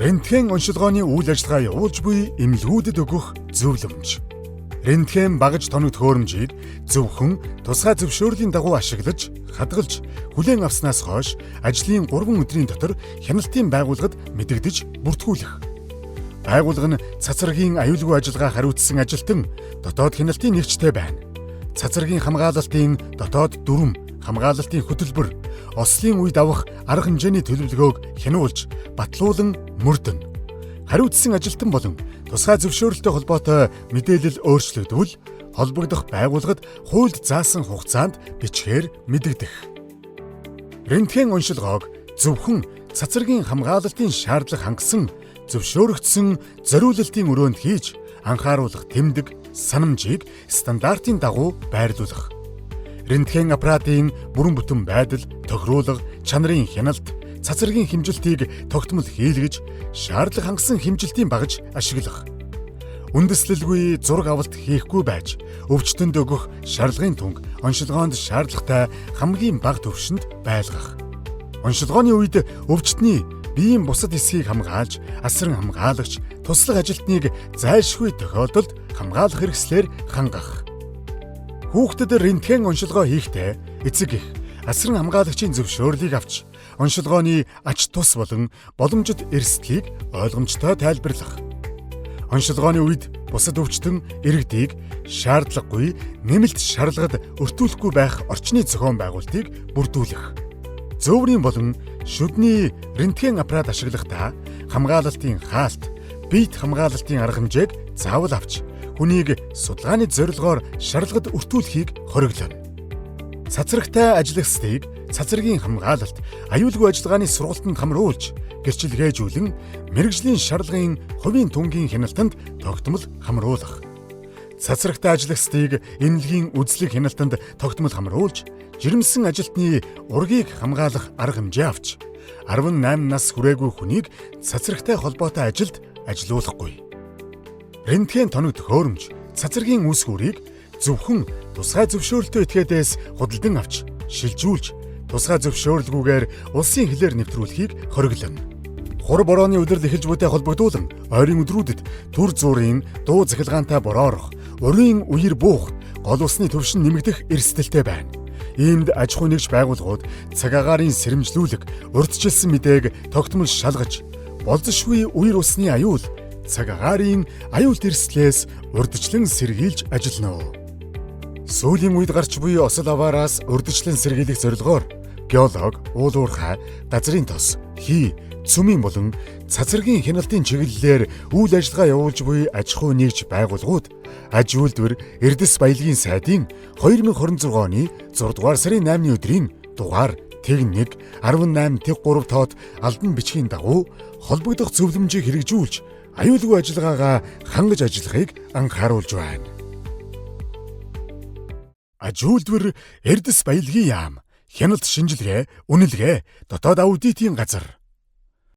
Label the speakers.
Speaker 1: Рентген оншилгооны үйл ажиллагаа явуулж буй эмнэлгүүдэд өгөх зөвлөмж. Рентген багаж тоног төхөөрөмжийг зөвхөн тусгай зөвшөөрлийн дагуу ашиглаж, хадгалж, хүлээн авснаас хойш ажлын 3 өдрийн дотор хяналтын байгууллагад мэдэгдэж бүртгүүлэх. Байгууллага нь цацрагийн аюулгүй ажиллагаа хариуцсан ажилтан дотоод хяналтын нэгжтэй байна. Цацрагийн хамгаалалтын дотоод дүрм, хамгаалалтын хөтөлбөр, ослын үед авах арга хэмжээний төлөвлөгөөг хянуулж, батлуулан мөрдөн. Хариуцсан ажилтан болон тусгай зөвшөөрөлтөй холбоотой мэдээлэл өөрчлөгдвөл холбогдох байгууллагад хуульд заасан хугацаанд бичгээр мэдэгдэх. Рентген оншилгоог зөвхөн цацрагийн хамгаалалтын шаардлага хангасан зөвшөөрөгдсөн зориулалтын өрөөнд хийж анхааруулах тэмдэг, санамжийг стандартын дагуу байрлуулах. Рентген аппаратын бүрэн бүтэн байдал, тохируулга, чанарын хяналт, цацрагийн хэмжилтийг тогтмол хийлгэж, шаардлага хангасан хэмжилтийн багаж ашиглах. Үндэслэлгүй зураг авалт хийхгүй байж, өвчтөнд өгөх шарлагын түнг оншилгоонд шаардлагатай хамгийн бага түвшинд байлгах. Оншилгооны үед өвчтний биеийн бусад хэсгийг хамгаалж, асран хамгаалагч, туслах ажилтныг зайлшгүй тохиолдолд хамгаалах хэрэгслээр хангах. Хүүхдэд рентген оншилгоо хийхдээ эцэг эх асран хамгаалагчийн зөвшөөрлийг авч оншилгооны ач тус болон боломжит эрсдлийг ойлгомжтой тайлбарлах. Оншилгооны үед бусад өвчтөн иргэдийг шаардлагагүй нэмэлт шарлагад өртүүлэхгүй байх орчны зохион байгуулалтыг бүрдүүлэх. Зөөврийн болон шүдний рентген аппарат ашиглахдаа хамгаалалтын хаалт, биет хамгаалалтын арга хэмжээг заавал авч хүнийг судалгааны зорилгоор шарлагад өртүүлэхийг хориглоно. Цацрагтай ажиллагчдыг цацрагийн хамгаалалт, аюулгүй ажиллагааны сургалтанд хамруулж, гэрчилгээжүүлэн мэргэжлийн шарлагын хувийн түнгийн хяналтанд тогтмол хамруулах. Цацрагтай ажиллагчдыг эмнэлгийн үзлэг хяналтанд тогтмол хамруулж, жирэмсэн ажилтны ургийг хамгаалах арга хэмжээ авч, 18 нас хүрээгүй хүнийг цацрагтай холбоотой ажилд ажилуулахгүй. Рентген тоног төхөөрөмж, цацрагийн үс хүрийг зөвхөн тусгай зөвшөөрөлтөй этгээдээс худалдан авч, шилжүүлж, тусгай зөвшөөрлгүйгээр улсын хилээр нэвтрүүлэхийг хориглоно. Хур борооны удирдал эхэлж буйтай холбогдуулан ойрын өдрүүдэд түр зуурын дуу захилгаантай бороорох, урийн үер буух, гол усны түвшин нэмэгдэх эрсдэлтэй байна. Иймд аж ахуй нэгж байгууллагууд цаг агаарын сэрэмжлүүлэг, урьдчилсан мэдээг тогтмол шалгаж, болзошгүй үер усны аюул, цаг агаарын аюулт эрсдлээс урьдчилан сэргийлж ажиллана. Сүүлийн үед гарч буй осол аваараас урьдчилан сэргийлэх зорилгоор геолог, уул уурхай, газрын тос, хий, цөмийн болон цацрагийн хяналтын чиглэлээр үйл ажиллагаа явуулж буй аж ахуй нэгж байгууллагууд аж үйлдвэр Эрдэс баялагын сайдын 2026 оны 6 дугаар сарын 8-ны өдрийн дугаар Тэг1 18 Тэг3 тоод албан бичгийн дагуу холбогдох зөвлөмжийг хэрэгжүүлж аюулгүй ажиллагаагаа хангаж ажиллахыг анхааруулж байна. Аж үйлдвэр Эрдэс баялагын яам, хяналт шинжилгээ, үнэлгээ, дотоод аудитын газар.